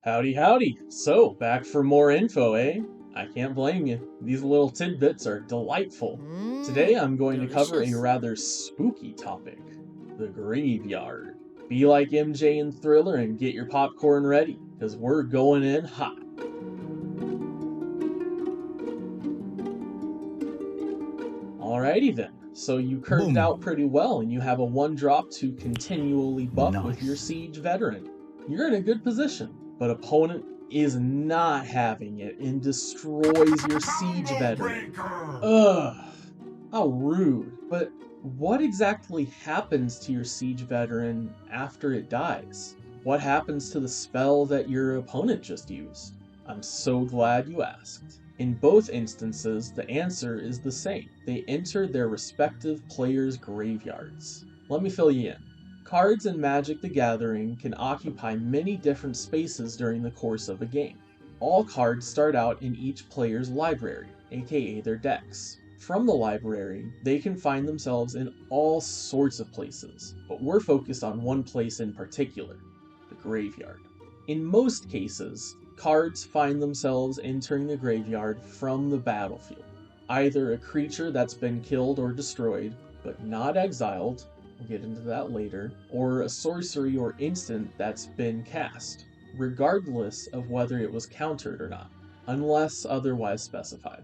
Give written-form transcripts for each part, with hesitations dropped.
Howdy, howdy. So, back for more info, eh? I can't blame you. These little tidbits are delightful. Today I'm going to cover a Delicious. rather spooky topic, the graveyard. Be like MJ in Thriller and get your popcorn ready, because we're going in hot. Alrighty then. So you curved Boom. out pretty well and you have a 1-drop to continually buff with your Nice. siege veteran. You're in a good position, but opponent is not having it and destroys your siege veteran. Ugh, how rude. But what exactly happens to your siege veteran after it dies? What happens to the spell that your opponent just used? I'm so glad you asked. In both instances, the answer is the same. They enter their respective players' graveyards. Let me fill you in. Cards in Magic the Gathering can occupy many different spaces during the course of a game. All cards start out in each player's library, aka their decks. From the library, they can find themselves in all sorts of places, but we're focused on one place in particular, the graveyard. In most cases, cards find themselves entering the graveyard from the battlefield. Either a creature that's been killed or destroyed, but not exiled, we'll get into that later, or a sorcery or instant that's been cast, regardless of whether it was countered or not, unless otherwise specified.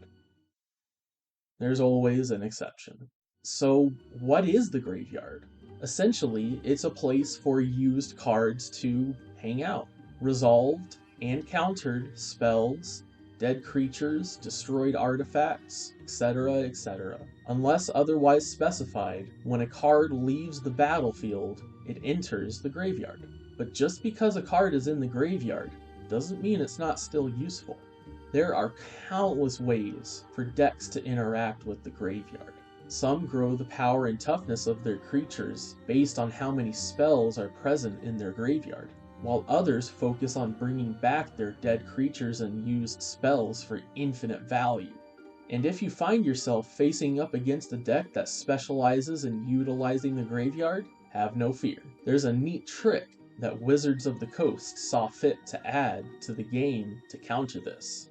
There's always an exception. So, what is the graveyard? Essentially, it's a place for used cards to hang out. Resolved and countered spells, dead creatures, destroyed artifacts, etc., etc. Unless otherwise specified, when a card leaves the battlefield, it enters the graveyard. But just because a card is in the graveyard doesn't mean it's not still useful. There are countless ways for decks to interact with the graveyard. Some grow the power and toughness of their creatures based on how many spells are present in their graveyard, while others focus on bringing back their dead creatures and used spells for infinite value. And if you find yourself facing up against a deck that specializes in utilizing the graveyard, have no fear. There's a neat trick that Wizards of the Coast saw fit to add to the game to counter this.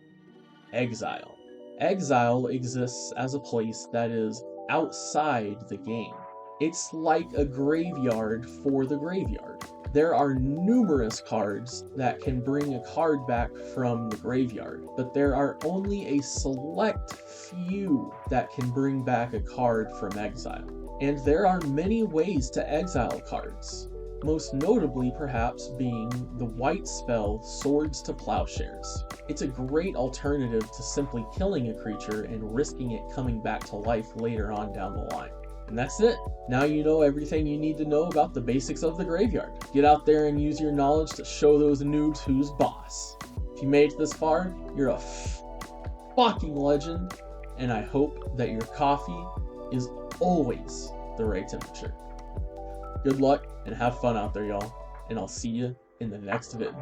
Exile. Exile exists as a place that is outside the game. It's like a graveyard for the graveyard. There are numerous cards that can bring a card back from the graveyard, but there are only a select few that can bring back a card from exile. And there are many ways to exile cards, most notably perhaps being the white spell Swords to Plowshares. It's a great alternative to simply killing a creature and risking it coming back to life later on down the line. And that's it. Now you know everything you need to know about the basics of the graveyard. Get out there and use your knowledge to show those noobs who's boss. If you made it this far, you're a fucking legend, and I hope that your coffee is always the right temperature. Good luck and have fun out there, y'all, and I'll see you in the next vid.